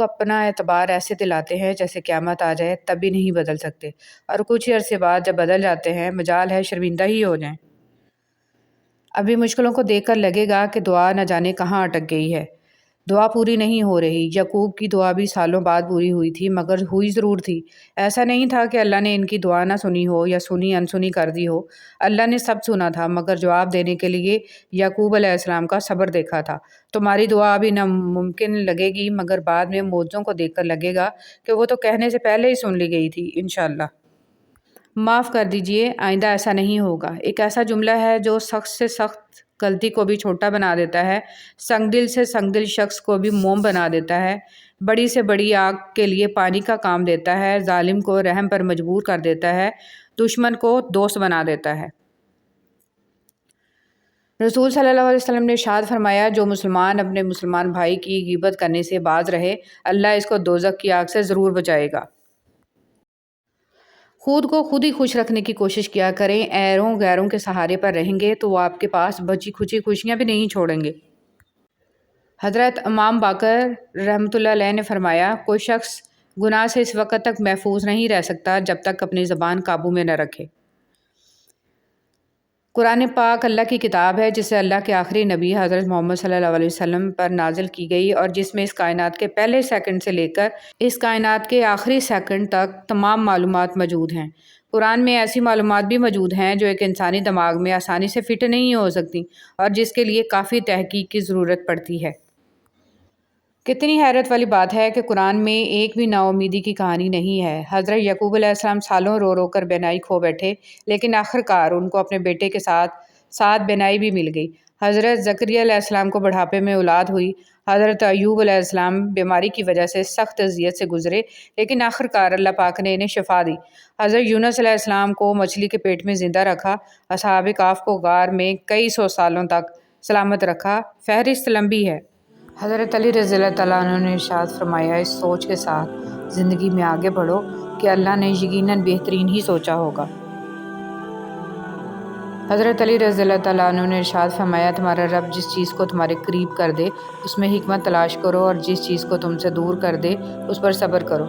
لوگ اپنا اعتبار ایسے دلاتے ہیں جیسے قیامت آ جائے تب بھی نہیں بدل سکتے، اور کچھ ہی عرصے بعد جب بدل جاتے ہیں مجال ہے شرمندہ ہی ہو جائیں۔ ابھی مشکلوں کو دیکھ کر لگے گا کہ دعا نہ جانے کہاں اٹک گئی ہے۔ دعا پوری نہیں ہو رہی۔ یعقوب کی دعا بھی سالوں بعد پوری ہوئی تھی، مگر ہوئی ضرور تھی۔ ایسا نہیں تھا کہ اللہ نے ان کی دعا نہ سنی ہو یا سنی انسنی کر دی ہو۔ اللہ نے سب سنا تھا، مگر جواب دینے کے لیے یعقوب علیہ السلام کا صبر دیکھا تھا۔ تمہاری دعا ابھی ناممکن لگے گی، مگر بعد میں معجزوں کو دیکھ کر لگے گا کہ وہ تو کہنے سے پہلے ہی سن لی گئی تھی۔ انشاءاللہ معاف کر دیجئے، آئندہ ایسا نہیں ہوگا۔ ایک ایسا جملہ ہے جو سخت سے سخت غلطی کو بھی چھوٹا بنا دیتا ہے، سنگ دل سے سنگ دل شخص کو بھی موم بنا دیتا ہے، بڑی سے بڑی آگ کے لیے پانی کا کام دیتا ہے، ظالم کو رحم پر مجبور کر دیتا ہے، دشمن کو دوست بنا دیتا ہے۔ رسول صلی اللہ علیہ وسلم نے ارشاد فرمایا، جو مسلمان اپنے مسلمان بھائی کی غیبت کرنے سے باز رہے، اللہ اس کو دوزخ کی آگ سے ضرور بچائے گا۔ خود کو خود ہی خوش رکھنے کی کوشش کیا کریں۔ غیروں کے سہارے پر رہیں گے تو وہ آپ کے پاس بچی کھچی خوشیاں بھی نہیں چھوڑیں گے۔ حضرت امام باقر رحمۃ اللہ علیہ نے فرمایا، کوئی شخص گناہ سے اس وقت تک محفوظ نہیں رہ سکتا جب تک اپنی زبان قابو میں نہ رکھے۔ قرآن پاک اللہ کی کتاب ہے جسے اللہ کے آخری نبی حضرت محمد صلی اللہ علیہ وسلم پر نازل کی گئی، اور جس میں اس کائنات کے پہلے سیکنڈ سے لے کر اس کائنات کے آخری سیکنڈ تک تمام معلومات موجود ہیں۔ قرآن میں ایسی معلومات بھی موجود ہیں جو ایک انسانی دماغ میں آسانی سے فٹ نہیں ہو سکتی اور جس کے لیے کافی تحقیق کی ضرورت پڑتی ہے۔ کتنی حیرت والی بات ہے کہ قرآن میں ایک بھی نا امیدی کی کہانی نہیں ہے۔ حضرت یعقوب علیہ السلام سالوں رو رو کر بینائی کھو بیٹھے، لیکن آخرکار ان کو اپنے بیٹے کے ساتھ ساتھ بینائی بھی مل گئی۔ حضرت زکریا علیہ السلام کو بڑھاپے میں اولاد ہوئی۔ حضرت ایوب علیہ السلام بیماری کی وجہ سے سخت اذیت سے گزرے، لیکن آخرکار اللہ پاک نے انہیں شفا دی۔ حضرت یونس علیہ السلام کو مچھلی کے پیٹ میں زندہ رکھا۔ اصحاب کہف کو غار میں کئی سو سالوں تک سلامت رکھا۔ فہرست لمبی ہے۔ حضرت علی رضی اللہ تعالیٰ عنہ نے ارشاد فرمایا، اس سوچ کے ساتھ زندگی میں آگے بڑھو کہ اللہ نے یقیناً بہترین ہی سوچا ہوگا۔ حضرت علی رضی اللہ تعالیٰ عنہ نے ارشاد فرمایا، تمہارا رب جس چیز کو تمہارے قریب کر دے اس میں حکمت تلاش کرو، اور جس چیز کو تم سے دور کر دے اس پر صبر کرو۔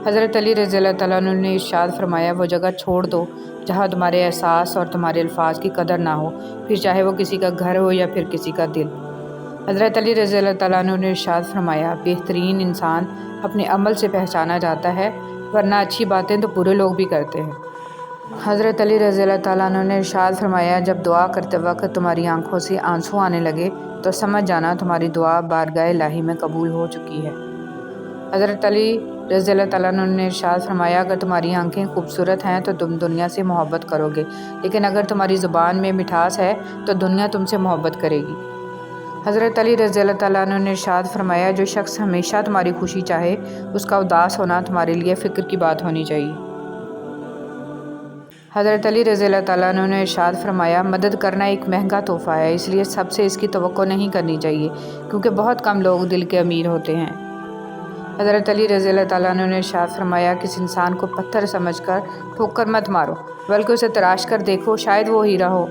حضرت علی رضی اللہ تعالیٰ عنہ نے ارشاد فرمایا، وہ جگہ چھوڑ دو جہاں تمہارے احساس اور تمہارے الفاظ کی قدر نہ ہو، پھر چاہے وہ کسی کا گھر ہو یا پھر کسی کا دل۔ حضرت علی رضی اللہ تعالیٰ عنہ نے ارشاد فرمایا، بہترین انسان اپنے عمل سے پہچانا جاتا ہے، ورنہ اچھی باتیں تو برے لوگ بھی کرتے ہیں۔ حضرت علی رضی اللہ تعالیٰ عنہ نے ارشاد فرمایا، جب دعا کرتے وقت تمہاری آنکھوں سے آنسو آنے لگے تو سمجھ جانا تمہاری دعا بارگاہ الہی میں قبول ہو چکی ہے۔ حضرت علی رضی اللہ تعالیٰ عنہ نے ارشاد فرمایا، اگر تمہاری آنکھیں خوبصورت ہیں تو تم دنیا سے محبت کرو گے، لیکن اگر تمہاری زبان میں مٹھاس ہے تو دنیا تم سے محبت کرے گی۔ حضرت علی رضی اللہ تعالیٰ عنہ نے ارشاد فرمایا، جو شخص ہمیشہ تمہاری خوشی چاہے اس کا اداس ہونا تمہارے لیے فکر کی بات ہونی چاہیے۔ حضرت علی رضی اللہ تعالیٰ عنہ نے ارشاد فرمایا، مدد کرنا ایک مہنگا تحفہ ہے، اس لیے سب سے اس کی توقع نہیں کرنی چاہیے، کیونکہ بہت کم لوگ دل کے امیر ہوتے ہیں۔ حضرت علی رضی اللہ تعالیٰ عنہ نے ارشاد فرمایا، کسی انسان کو پتھر سمجھ کر ٹھوکر مت مارو، بلکہ اسے تراش کر دیکھو، شاید وہ ہیرا ہو۔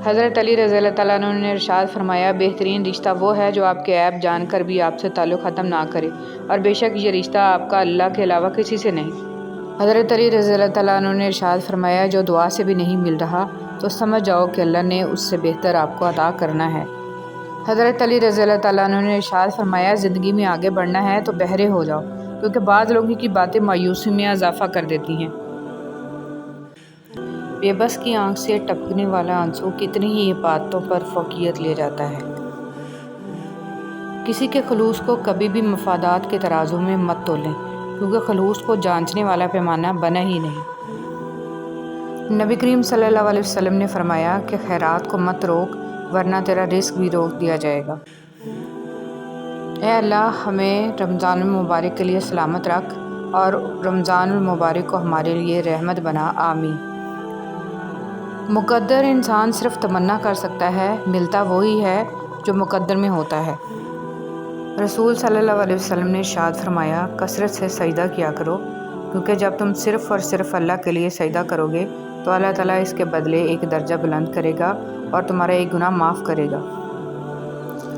حضرت علی رضی اللہ تعالیٰ عنہ نے ارشاد فرمایا، بہترین رشتہ وہ ہے جو آپ کے عیب جان کر بھی آپ سے تعلق ختم نہ کرے، اور بے شک یہ رشتہ آپ کا اللہ کے علاوہ کسی سے نہیں۔ حضرت علی رضی اللہ تعالیٰ عنہ نے ارشاد فرمایا، جو دعا سے بھی نہیں مل رہا تو سمجھ جاؤ کہ اللہ نے اس سے بہتر آپ کو عطا کرنا ہے۔ حضرت علی رضی اللہ تعالیٰ عنہ نے ارشاد فرمایا، زندگی میں آگے بڑھنا ہے تو بہرے ہو جاؤ، کیونکہ بعض لوگوں کی باتیں مایوسی میں اضافہ کر دیتی ہیں۔ بے بس کی آنکھ سے ٹپکنے والا آنسو کتنی ہی باتوں پر فوقیت لے جاتا ہے۔ کسی کے خلوص کو کبھی بھی مفادات کے ترازو میں مت تولیں، کیونکہ خلوص کو جانچنے والا پیمانہ بنا ہی نہیں۔ نبی کریم صلی اللہ علیہ وسلم نے فرمایا کہ خیرات کو مت روک، ورنہ تیرا رزق بھی روک دیا جائے گا۔ اے اللہ، ہمیں رمضان المبارک کے لیے سلامت رکھ اور رمضان المبارک کو ہمارے لیے رحمت بنا، آمین۔ مقدر انسان صرف تمنا کر سکتا ہے، ملتا وہی ہے جو مقدر میں ہوتا ہے۔ رسول صلی اللہ علیہ وسلم نے ارشاد فرمایا، کثرت سے سجدہ کیا کرو، کیونکہ جب تم صرف اور صرف اللہ کے لیے سجدہ کرو گے تو اللہ تعالیٰ اس کے بدلے ایک درجہ بلند کرے گا اور تمہارا ایک گناہ معاف کرے گا۔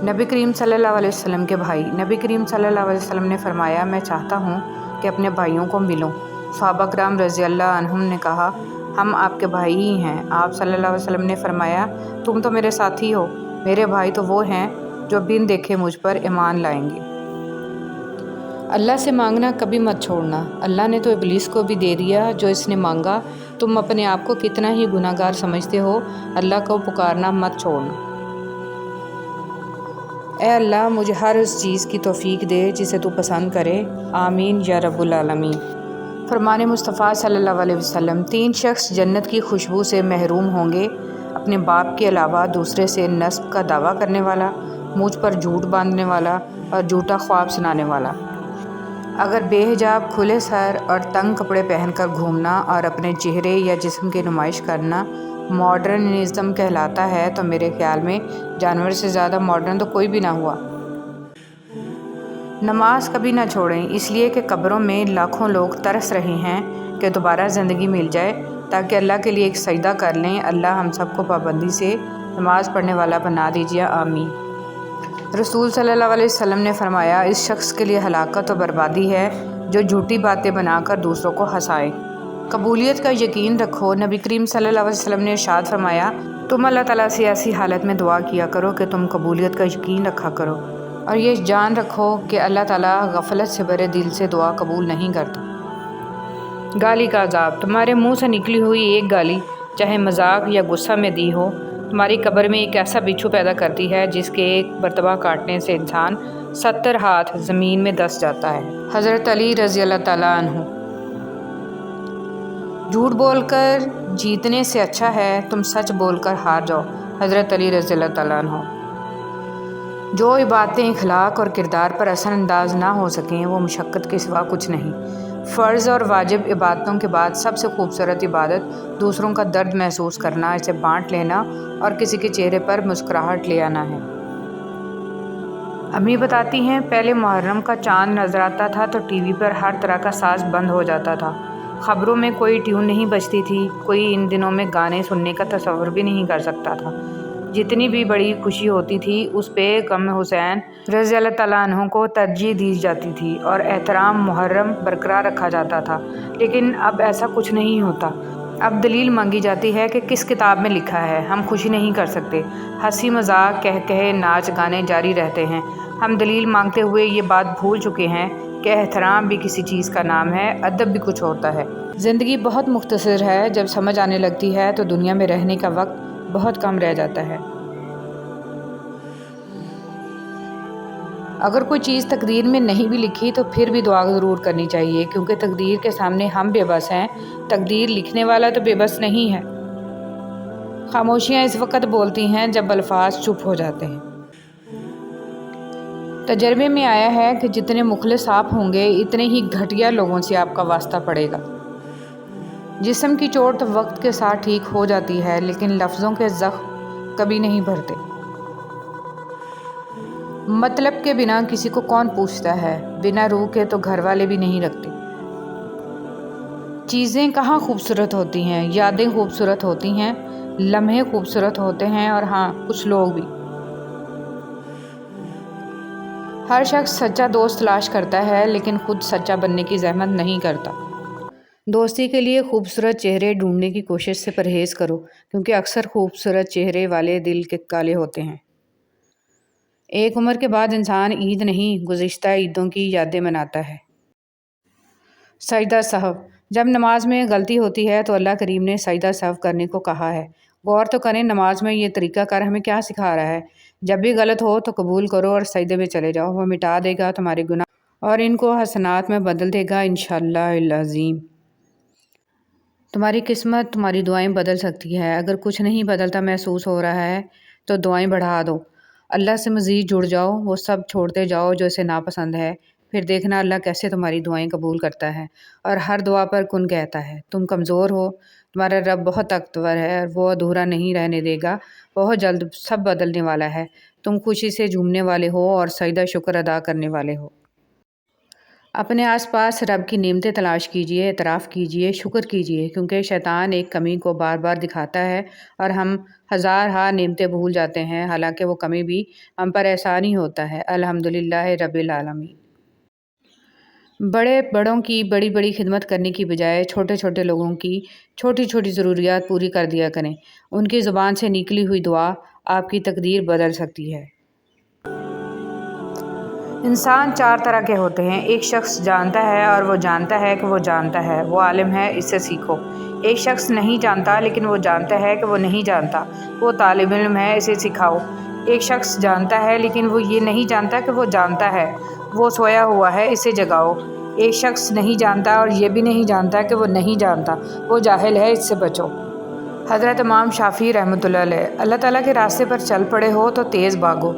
نبی کریم صلی اللہ علیہ وسلم کے بھائی۔ نبی کریم صلی اللہ علیہ وسلم نے فرمایا، میں چاہتا ہوں کہ اپنے بھائیوں کو ملوں۔ صحابہ کرام رضی اللہ عنہم نے کہا، ہم آپ کے بھائی ہی ہیں۔ آپ صلی اللہ علیہ وسلم نے فرمایا، تم تو میرے ساتھی ہو، میرے بھائی تو وہ ہیں جو بن دیکھے مجھ پر ایمان لائیں گے۔ اللہ سے مانگنا کبھی مت چھوڑنا۔ اللہ نے تو ابلیس کو بھی دے دیا جو اس نے مانگا۔ تم اپنے آپ کو کتنا ہی گناہ گار سمجھتے ہو، اللہ کو پکارنا مت چھوڑنا۔ اے اللہ، مجھے ہر اس چیز کی توفیق دے جسے تو پسند کرے، آمین یا رب العالمین۔ فرمان مصطفیٰ صلی اللہ علیہ وسلم، 3 شخص جنت کی خوشبو سے محروم ہوں گے، اپنے باپ کے علاوہ دوسرے سے نسب کا دعویٰ کرنے والا، مجھ پر جھوٹ باندھنے والا اور جھوٹا خواب سنانے والا۔ اگر بے حجاب، کھلے سر اور تنگ کپڑے پہن کر گھومنا اور اپنے چہرے یا جسم کی نمائش کرنا ماڈرنزم کہلاتا ہے تو میرے خیال میں جانور سے زیادہ ماڈرن تو کوئی بھی نہ ہوا۔ نماز کبھی نہ چھوڑیں، اس لیے کہ قبروں میں لاکھوں لوگ ترس رہے ہیں کہ دوبارہ زندگی مل جائے تاکہ اللہ کے لیے ایک سجدہ کر لیں۔ اللہ ہم سب کو پابندی سے نماز پڑھنے والا بنا دیجیے، آمین۔ رسول صلی اللہ علیہ وسلم نے فرمایا، اس شخص کے لیے ہلاکت و بربادی ہے جو جھوٹی باتیں بنا کر دوسروں کو ہنسائے۔ قبولیت کا یقین رکھو۔ نبی کریم صلی اللہ علیہ وسلم نے ارشاد فرمایا، تم اللہ تعالیٰ سے ایسی حالت میں دعا کیا کرو کہ تم قبولیت کا یقین رکھا کرو، اور یہ جان رکھو کہ اللہ تعالیٰ غفلت سے بھرے دل سے دعا قبول نہیں کرتا۔ گالی کا عذاب۔ تمہارے منہ سے نکلی ہوئی ایک گالی، چاہے مذاق یا غصہ میں دی ہو، تمہاری قبر میں ایک ایسا بچھو پیدا کرتی ہے جس کے ایک مرتبہ کاٹنے سے انسان 70 ہاتھ زمین میں دس جاتا ہے۔ حضرت علی رضی اللہ تعالیٰ عنہ۔ جھوٹ بول کر جیتنے سے اچھا ہے تم سچ بول کر ہار جاؤ۔ حضرت علی رضی اللہ تعالیٰ عنہ۔ جو عبادتیں اخلاق اور کردار پر اثر انداز نہ ہو سکیں وہ مشقت کے سوا کچھ نہیں۔ فرض اور واجب عبادتوں کے بعد سب سے خوبصورت عبادت دوسروں کا درد محسوس کرنا، اسے بانٹ لینا اور کسی کے چہرے پر مسکراہٹ لے آنا ہے۔ امی بتاتی ہیں، پہلے محرم کا چاند نظر آتا تھا تو ٹی وی پر ہر طرح کا ساز بند ہو جاتا تھا، خبروں میں کوئی ٹیون نہیں بجتی تھی، کوئی ان دنوں میں گانے سننے کا تصور بھی نہیں کر سکتا تھا۔ جتنی بھی بڑی خوشی ہوتی تھی اس پہ غم حسین رضی اللہ تعالیٰ عنہ کو ترجیح دی جاتی تھی اور احترام محرم برقرار رکھا جاتا تھا، لیکن اب ایسا کچھ نہیں ہوتا۔ اب دلیل مانگی جاتی ہے کہ کس کتاب میں لکھا ہے، ہم خوشی نہیں کر سکتے، ہنسی مذاق کہے ناچ گانے جاری رہتے ہیں۔ ہم دلیل مانگتے ہوئے یہ بات بھول چکے ہیں کہ احترام بھی کسی چیز کا نام ہے، ادب بھی کچھ ہوتا ہے۔ زندگی بہت مختصر ہے، جب سمجھ آنے لگتی ہے تو دنیا میں رہنے کا وقت بہت کم رہ جاتا ہے۔ اگر کوئی چیز تقدیر میں نہیں بھی لکھی تو پھر بھی دعا ضرور کرنی چاہیے، کیونکہ تقدیر کے سامنے ہم بے بس ہیں، تقدیر لکھنے والا تو بے بس نہیں ہے۔ خاموشیاں اس وقت بولتی ہیں جب الفاظ چپ ہو جاتے ہیں۔ تجربے میں آیا ہے کہ جتنے مخلص آپ ہوں گے اتنے ہی گھٹیا لوگوں سے آپ کا واسطہ پڑے گا۔ جسم کی چوٹ وقت کے ساتھ ٹھیک ہو جاتی ہے، لیکن لفظوں کے زخم کبھی نہیں بھرتے۔ مطلب کے بنا کسی کو کون پوچھتا ہے، بنا روح کے تو گھر والے بھی نہیں رکھتے۔ چیزیں کہاں خوبصورت ہوتی ہیں، یادیں خوبصورت ہوتی ہیں، لمحے خوبصورت ہوتے ہیں، اور ہاں کچھ لوگ بھی۔ ہر شخص سچا دوست تلاش کرتا ہے لیکن خود سچا بننے کی زحمت نہیں کرتا۔ دوستی کے لیے خوبصورت چہرے ڈھونڈنے کی کوشش سے پرہیز کرو، کیونکہ اکثر خوبصورت چہرے والے دل کے کالے ہوتے ہیں۔ ایک عمر کے بعد انسان عید نہیں، گزشتہ عیدوں کی یادیں مناتا ہے۔ سجدہ سہو۔ جب نماز میں غلطی ہوتی ہے تو اللہ کریم نے سجدہ سہو کرنے کو کہا ہے۔ غور تو کریں نماز میں یہ طریقہ کار ہمیں کیا سکھا رہا ہے۔ جب بھی غلط ہو تو قبول کرو اور سجدے میں چلے جاؤ، وہ مٹا دے گا تمہارے گناہ اور ان کو حسنات میں بدل دے گا انشاءاللہ العظیم۔ تمہاری قسمت، تمہاری دعائیں بدل سکتی ہے۔ اگر کچھ نہیں بدلتا محسوس ہو رہا ہے تو دعائیں بڑھا دو، اللہ سے مزید جڑ جاؤ، وہ سب چھوڑتے جاؤ جو اسے ناپسند ہے، پھر دیکھنا اللہ کیسے تمہاری دعائیں قبول کرتا ہے اور ہر دعا پر کن کہتا ہے۔ تم کمزور ہو، تمہارا رب بہت طاقتور ہے اور وہ ادھورا نہیں رہنے دے گا، بہت جلد سب بدلنے والا ہے۔ تم خوشی سے جھومنے والے ہو اور سجدہ شکر ادا کرنے والے ہو۔ اپنے آس پاس رب کی نعمتیں تلاش کیجئے، اعتراف کیجئے، شکر کیجئے، کیونکہ شیطان ایک کمی کو بار بار دکھاتا ہے اور ہم ہزارہا نعمتیں بھول جاتے ہیں، حالانکہ وہ کمی بھی ہم پر احسان ہی ہوتا ہے۔ الحمدللہ رب العالمین۔ بڑوں کی بڑی بڑی خدمت کرنے کی بجائے چھوٹے چھوٹے لوگوں کی چھوٹی چھوٹی ضروریات پوری کر دیا کریں۔ ان کی زبان سے نکلی ہوئی دعا آپ کی تقدیر بدل سکتی ہے۔ انسان چار طرح کے ہوتے ہیں۔ ایک شخص جانتا ہے اور وہ جانتا ہے کہ وہ جانتا ہے، وہ عالم ہے، اس سے سیکھو۔ ایک شخص نہیں جانتا لیکن وہ جانتا ہے کہ وہ نہیں جانتا، وہ طالب علم ہے، اسے سکھاؤ۔ ایک شخص جانتا ہے لیکن وہ یہ نہیں جانتا کہ وہ جانتا ہے، وہ سویا ہوا ہے، اسے جگاؤ۔ ایک شخص نہیں جانتا اور یہ بھی نہیں جانتا کہ وہ نہیں جانتا، وہ جاہل ہے، اس سے بچو۔ حضرت امام شافعی رحمۃ اللہ علیہ۔ اللہ تعالیٰ کے راستے پر چل پڑے ہو تو تیز بھاگو،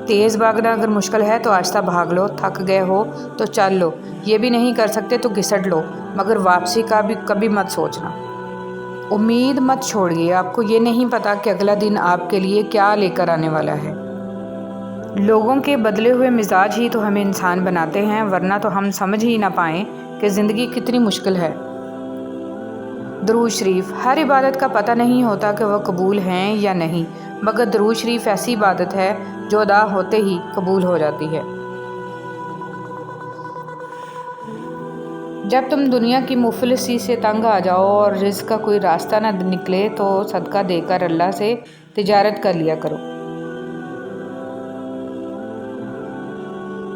تیز بھاگنا اگر مشکل ہے تو آہستہ بھاگ لو، تھک گئے ہو تو چل لو، یہ بھی نہیں کر سکتے تو گھسٹ لو، مگر واپسی کا بھی کبھی مت سوچنا۔ امید مت چھوڑیے، آپ کو یہ نہیں پتا کہ اگلا دن آپ کے لیے کیا لے کر آنے والا ہے۔ لوگوں کے بدلے ہوئے مزاج ہی تو ہمیں انسان بناتے ہیں، ورنہ تو ہم سمجھ ہی نہ پائیں کہ زندگی کتنی مشکل ہے۔ درود شریف۔ ہر عبادت کا پتہ نہیں ہوتا کہ وہ قبول ہیں یا نہیں، مگر درود شریف ایسی عبادت ہے جو ادا ہوتے ہی قبول ہو جاتی ہے۔ جب تم دنیا کی مفلسی سے تنگ آ جاؤ اور رزق کا کوئی راستہ نہ نکلے تو صدقہ دے کر اللہ سے تجارت کر لیا کرو۔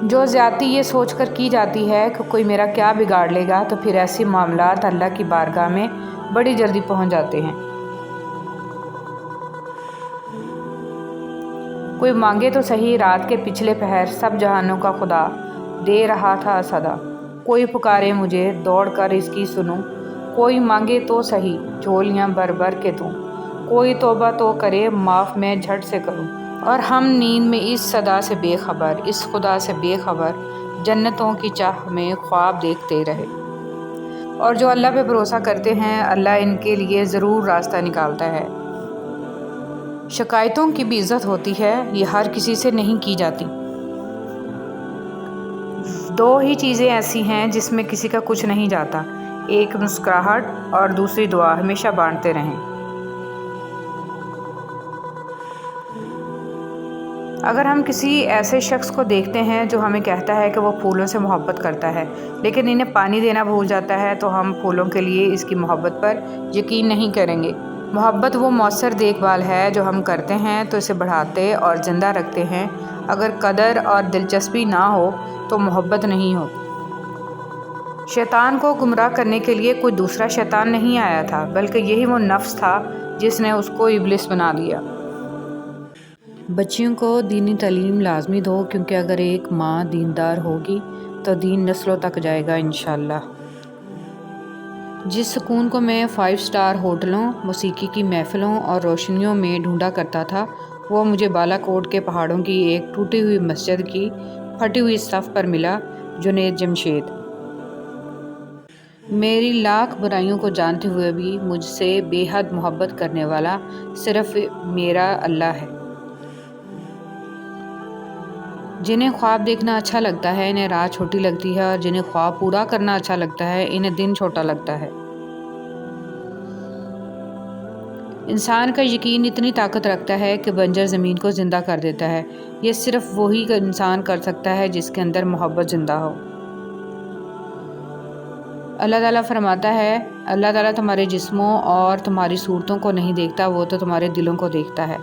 جو زیادتی یہ سوچ کر کی جاتی ہے کہ کوئی میرا کیا بگاڑ لے گا، تو پھر ایسی معاملات اللہ کی بارگاہ میں بڑی جلدی پہنچ جاتے ہیں۔ کوئی مانگے تو صحیح، رات کے پچھلے پہر سب جہانوں کا خدا دے رہا تھا صدا۔ کوئی پکارے مجھے دوڑ کر اس کی سنوں، کوئی مانگے تو صحیح جھولیاں بھر بھر کے دوں۔ کوئی توبہ تو کرے معاف میں جھٹ سے کروں۔ اور ہم نیند میں اس صدا سے بے خبر، اس خدا سے بے خبر، جنتوں کی چاہ میں خواب دیکھتے رہے۔ اور جو اللہ پہ بھروسہ کرتے ہیں، اللہ ان کے لیے ضرور راستہ نکالتا ہے۔ شکایتوں کی بھی عزت ہوتی ہے، یہ ہر کسی سے نہیں کی جاتی۔ دو ہی چیزیں ایسی ہیں جس میں کسی کا کچھ نہیں جاتا، ایک مسکراہٹ اور دوسری دعا، ہمیشہ بانٹتے رہیں۔ اگر ہم کسی ایسے شخص کو دیکھتے ہیں جو ہمیں کہتا ہے کہ وہ پھولوں سے محبت کرتا ہے لیکن انہیں پانی دینا بھول جاتا ہے، تو ہم پھولوں کے لیے اس کی محبت پر یقین نہیں کریں گے۔ محبت وہ مؤثر دیکھ بھال ہے جو ہم کرتے ہیں تو اسے بڑھاتے اور زندہ رکھتے ہیں۔ اگر قدر اور دلچسپی نہ ہو تو محبت نہیں ہوتی۔ شیطان کو گمراہ کرنے کے لیے کوئی دوسرا شیطان نہیں آیا تھا، بلکہ یہی وہ نفس تھا جس نے اس کو ابلیس بنا دیا۔ بچیوں کو دینی تعلیم لازمی دو، کیونکہ اگر ایک ماں دیندار ہوگی تو دین نسلوں تک جائے گا انشاءاللہ۔ جس سکون کو میں 5 اسٹار ہوٹلوں، موسیقی کی محفلوں اور روشنیوں میں ڈھونڈا کرتا تھا، وہ مجھے بالا کوٹ کے پہاڑوں کی ایک ٹوٹی ہوئی مسجد کی پھٹی ہوئی صف پر ملا۔ جنید جمشید۔ میری لاکھ برائیوں کو جانتے ہوئے بھی مجھ سے بے حد محبت کرنے والا صرف میرا اللہ ہے۔ جنہیں خواب دیکھنا اچھا لگتا ہے انہیں رات چھوٹی لگتی ہے، اور جنہیں خواب پورا کرنا اچھا لگتا ہے انہیں دن چھوٹا لگتا ہے۔ انسان کا یقین اتنی طاقت رکھتا ہے کہ بنجر زمین کو زندہ کر دیتا ہے۔ یہ صرف وہی انسان کر سکتا ہے جس کے اندر محبت زندہ ہو۔ اللہ تعالیٰ فرماتا ہے، اللہ تعالیٰ تمہارے جسموں اور تمہاری صورتوں کو نہیں دیکھتا، وہ تو تمہارے دلوں کو دیکھتا ہے۔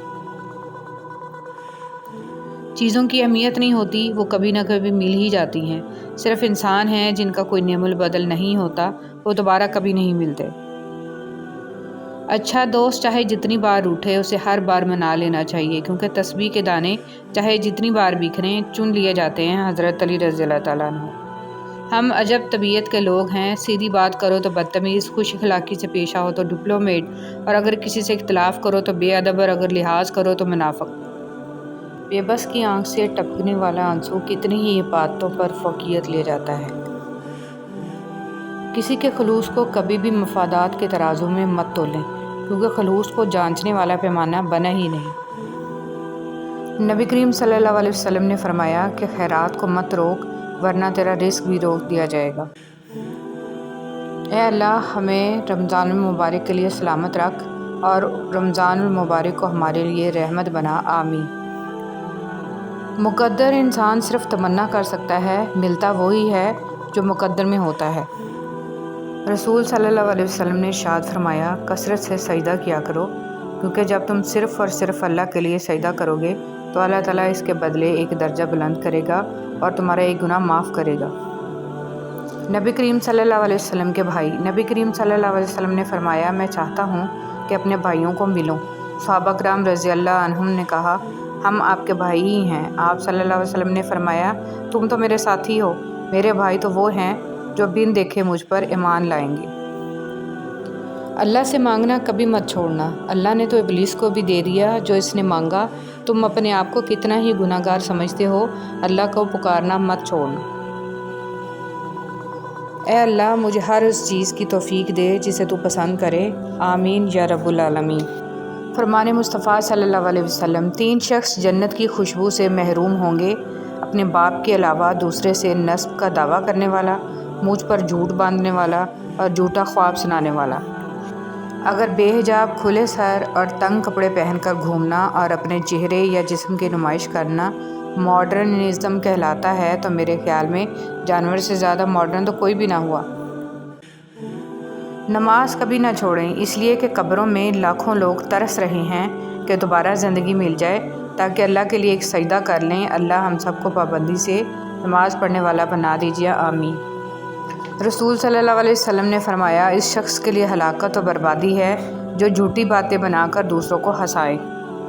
چیزوں کی اہمیت نہیں ہوتی، وہ کبھی نہ کبھی مل ہی جاتی ہیں۔ صرف انسان ہیں جن کا کوئی نعم البدل نہیں ہوتا، وہ دوبارہ کبھی نہیں ملتے۔ اچھا دوست چاہے جتنی بار روٹھے، اسے ہر بار منا لینا چاہیے، کیونکہ تسبیح کے دانے چاہے جتنی بار بکھریں چن لیے جاتے ہیں۔ حضرت علی رضی اللہ تعالیٰ عنہ۔ ہم عجب طبیعت کے لوگ ہیں، سیدھی بات کرو تو بدتمیز، خوش اخلاقی سے پیش آؤ تو ڈپلومیٹ، اور اگر کسی سے اختلاف کرو تو بے ادب، اور اگر لحاظ کرو تو منافق۔ بے بس کی آنکھ سے ٹپکنے والا آنسو کتنی ہی عبادتوں پر فوقیت لے جاتا ہے۔ کسی کے خلوص کو کبھی بھی مفادات کے ترازو میں مت تولیں، کیونکہ خلوص کو جانچنے والا پیمانہ بنا ہی نہیں۔ نبی کریم صلی اللہ علیہ وسلم نے فرمایا کہ خیرات کو مت روک، ورنہ تیرا رزق بھی روک دیا جائے گا۔ اے اللہ ہمیں رمضان المبارک کے لیے سلامت رکھ اور رمضان المبارک کو ہمارے لیے رحمت بنا، آمین۔ مقدر انسان صرف تمنا کر سکتا ہے، ملتا وہی ہے جو مقدر میں ہوتا ہے۔ رسول صلی اللہ علیہ وسلم نے ارشاد فرمایا، کثرت سے سجدہ کیا کرو، کیونکہ جب تم صرف اور صرف اللہ کے لیے سجدہ کرو گے تو اللہ تعالیٰ اس کے بدلے ایک درجہ بلند کرے گا اور تمہارا ایک گناہ معاف کرے گا۔ نبی کریم صلی اللہ علیہ وسلم کے بھائی، نبی کریم صلی اللہ علیہ وسلم نے فرمایا، میں چاہتا ہوں کہ اپنے بھائیوں کو ملوں۔ صحابہ کرام رضی اللہ عنہم نے کہا، ہم آپ کے بھائی ہی ہیں۔ آپ صلی اللہ علیہ وسلم نے فرمایا، تم تو میرے ساتھی ہو، میرے بھائی تو وہ ہیں جو بن دیکھے مجھ پر ایمان لائیں گے۔ اللہ سے مانگنا کبھی مت چھوڑنا، اللہ نے تو ابلیس کو بھی دے دیا جو اس نے مانگا۔ تم اپنے آپ کو کتنا ہی گناہ گار سمجھتے ہو، اللہ کو پکارنا مت چھوڑنا۔ اے اللہ مجھے ہر اس چیز کی توفیق دے جسے تو پسند کرے، آمین یا رب العالمین۔ فرمان مصطفیٰ صلی اللہ علیہ وسلم، 3 شخص جنت کی خوشبو سے محروم ہوں گے، اپنے باپ کے علاوہ دوسرے سے نسب کا دعویٰ کرنے والا، مجھ پر جھوٹ باندھنے والا اور جھوٹا خواب سنانے والا۔ اگر بے حجاب، کھلے سر اور تنگ کپڑے پہن کر گھومنا اور اپنے چہرے یا جسم کی نمائش کرنا ماڈرنزم کہلاتا ہے تو میرے خیال میں جانور سے زیادہ ماڈرن تو کوئی بھی نہ ہوا۔ نماز کبھی نہ چھوڑیں، اس لیے کہ قبروں میں لاکھوں لوگ ترس رہے ہیں کہ دوبارہ زندگی مل جائے تاکہ اللہ کے لیے ایک سجدہ کر لیں۔ اللہ ہم سب کو پابندی سے نماز پڑھنے والا بنا دیجیے، آمین۔ رسول صلی اللہ علیہ وسلم نے فرمایا، اس شخص کے لیے ہلاکت و بربادی ہے جو جھوٹی باتیں بنا کر دوسروں کو ہنسائے۔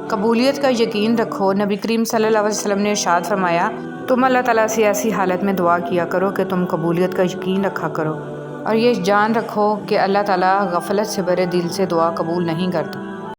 قبولیت کا یقین رکھو، نبی کریم صلی اللہ علیہ وسلم نے ارشاد فرمایا، تم اللہ تعالیٰ سے ایسی حالت میں دعا کیا کرو کہ تم قبولیت کا یقین رکھا کرو، اور یہ جان رکھو کہ اللہ تعالیٰ غفلت سے بھرے دل سے دعا قبول نہیں کرتا۔